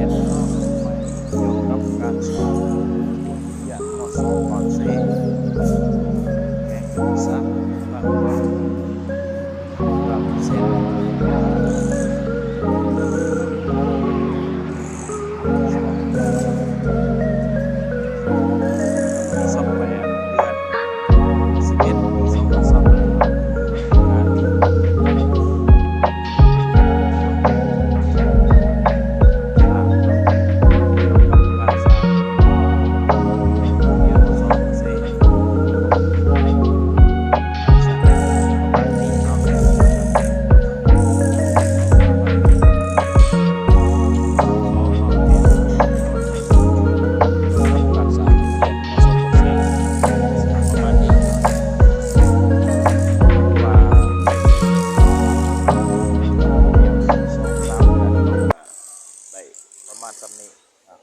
ตเนาะไปเกี่ยวกับการสอบเรียนมสองมสี่แห่งยุทธศาสตร์บ้านเมืองรับเสร็จช่วงวันที่28เดือน11ปี2025งานเกี่ยวกับการสร้างโรงเรียนมสองมสี่สร้างประมาณนี้เนาะขอเอาเรียนเกี่ยวกับการสร้างโรงเรียนมสองมสี่ประมาณนี้ว่าเรียน2-3 เดือนก็ได้ประมาณสำนี้ครับ